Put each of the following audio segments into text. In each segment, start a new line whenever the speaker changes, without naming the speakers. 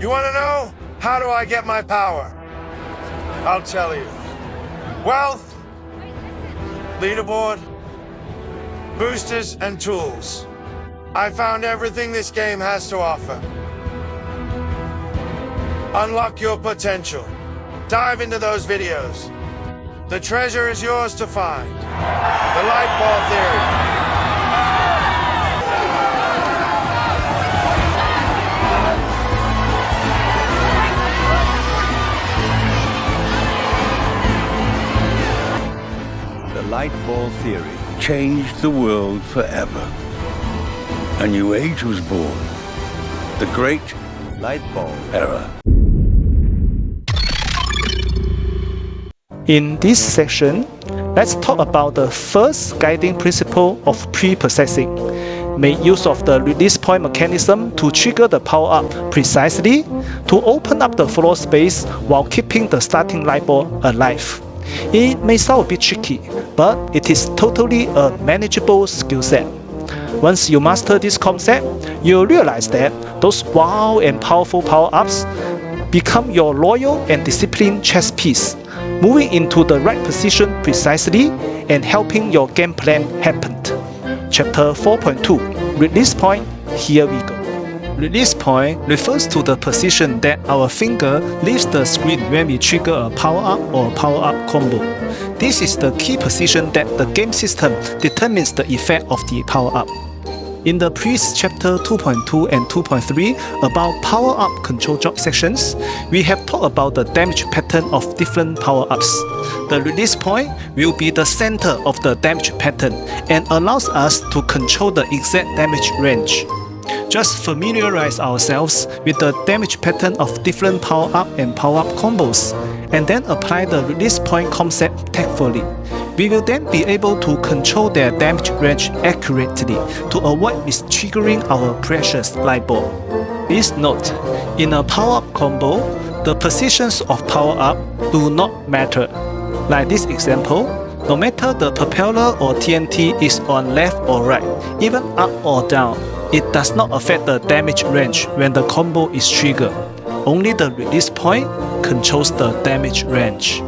You want to know? How do I get my power? I'll tell you. Wealth, leaderboard, boosters, and tools. I found everything this game has to offer. Unlock your potential. Dive into those videos. The treasure is yours to find. The light ball theory.
The light ball theory changed the world forever. A new age was born. The great light ball era.
In this section, let's talk about the first guiding principle of pre-processing. Make use of the release point mechanism to trigger the power-up precisely to open up the floor space while keeping the starting light ball alive. It may sound a bit tricky, but it is totally a manageable skill set. Once you master this concept, you'll realize that those wow and powerful power-ups become your loyal and disciplined chess piece, moving into the right position precisely and helping your game plan happen. Chapter 4.2 Release Point. Here we go. Release point refers to the position that our finger leaves the screen when we trigger a power-up or power-up combo. This is the key position that the game system determines the effect of the power-up. In the previous chapter 2.2 and 2.3 about power-up control job sections, we have talked about the damage pattern of different power-ups. The release point will be the center of the damage pattern and allows us to control the exact damage range. Just familiarize ourselves with the damage pattern of different power-up and power-up combos, and then apply the release point concept tactfully. We will then be able to control their damage range accurately to avoid mistriggering our precious light ball. Please note, in a power-up combo, the positions of power-up do not matter. Like this example, no matter the propeller or TNT is on left or right, even up or down, it does not affect the damage range when the combo is triggered. Only the release point controls the damage range.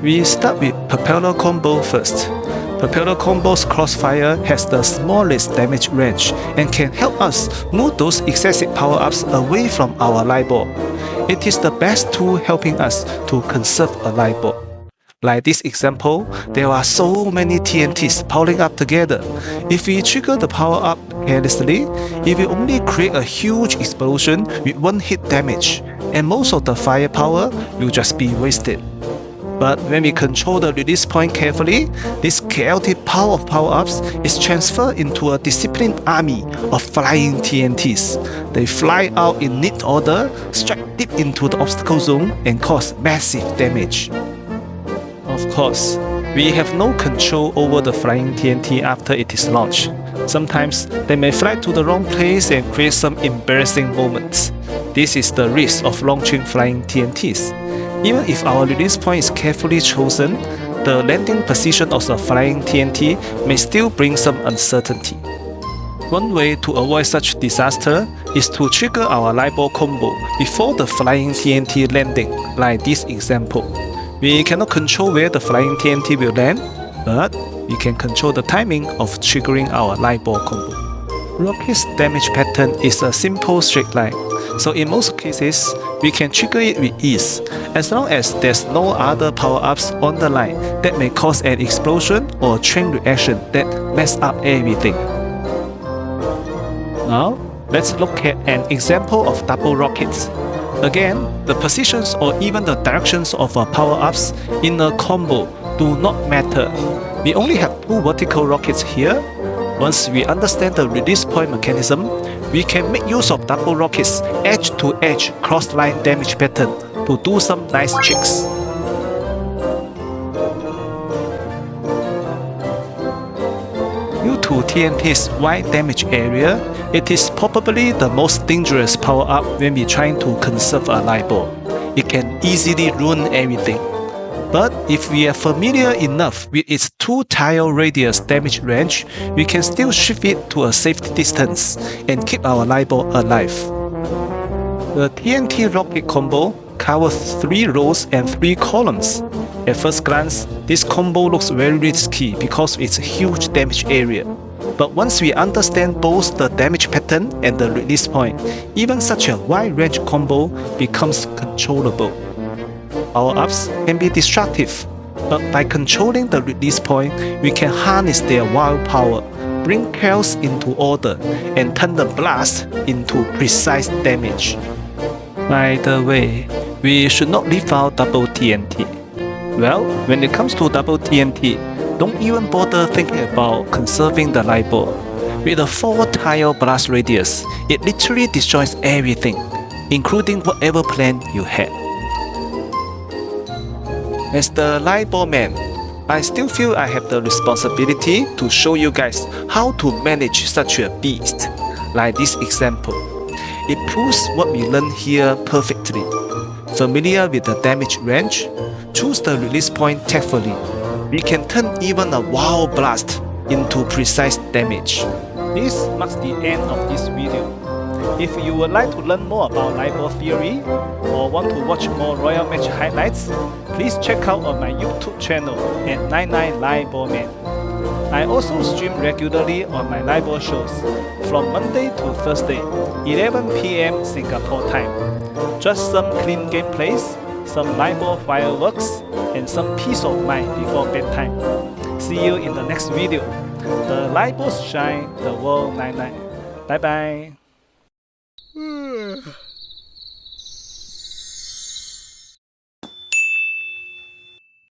We start with propeller combo first. Propeller combo's crossfire has the smallest damage range and can help us move those excessive power-ups away from our light ball. It is the best tool helping us to conserve a light ball. Like this example, there are so many TNTs piling up together. If we trigger the power-up carelessly, it will only create a huge explosion with one hit damage, and most of the firepower will just be wasted. But when we control the release point carefully, this chaotic power of power-ups is transferred into a disciplined army of flying TNTs. They fly out in neat order, strike deep into the obstacle zone, and cause massive damage. Of course, we have no control over the flying TNT after it is launched. Sometimes they may fly to the wrong place and create some embarrassing moments. This is the risk of launching flying TNTs. Even if our release point is carefully chosen, the landing position of the flying TNT may still bring some uncertainty. One way to avoid such disaster is to trigger our light ball combo before the flying TNT landing, like this example. We cannot control where the flying TNT will land, but we can control the timing of triggering our light ball combo. Rocket's damage pattern is a simple straight line, so in most cases, we can trigger it with ease, as long as there's no other power-ups on the line that may cause an explosion or chain reaction that mess up everything. Now, let's look at an example of double rockets. Again, the positions or even the directions of our power-ups in a combo do not matter. We only have two vertical rockets here. Once we understand the release point mechanism, we can make use of double rockets edge-to-edge cross-line damage pattern to do some nice tricks. Due to TNT's wide damage area, it is probably the most dangerous power-up when we're trying to conserve a light ball. It can easily ruin everything. But if we are familiar enough with its 2-tile radius damage range, we can still shift it to a safe distance and keep our light ball alive. The TNT rocket combo covers 3 rows and 3 columns. At first glance, this combo looks very risky because of its huge damage area. But once we understand both the damage pattern and the release point, even such a wide range combo becomes controllable. Power-ups can be destructive, but by controlling the release point, we can harness their wild power, bring chaos into order, and turn the blast into precise damage. By the way, we should not leave out double TNT. Well, when it comes to double TNT, don't even bother thinking about conserving the light ball. With a 4-tile blast radius, it literally destroys everything, including whatever plan you had. As the light ball man, I still feel I have the responsibility to show you guys how to manage such a beast, like this example. It proves what we learned here perfectly. Familiar with the damage range? Choose the release point tactfully. We can turn even a wild blast into precise damage. This marks the end of this video. If you would like to learn more about light ball theory or want to watch more Royal Match highlights, please check out on my YouTube channel at 99 Light Ball Man. I also stream regularly on my light ball shows from Monday to Thursday, 11 PM Singapore time. Just some clean gameplays, some light ball fireworks, and some peace of mind before bedtime. See you in the next video. The light balls shine, the world 99. Bye bye.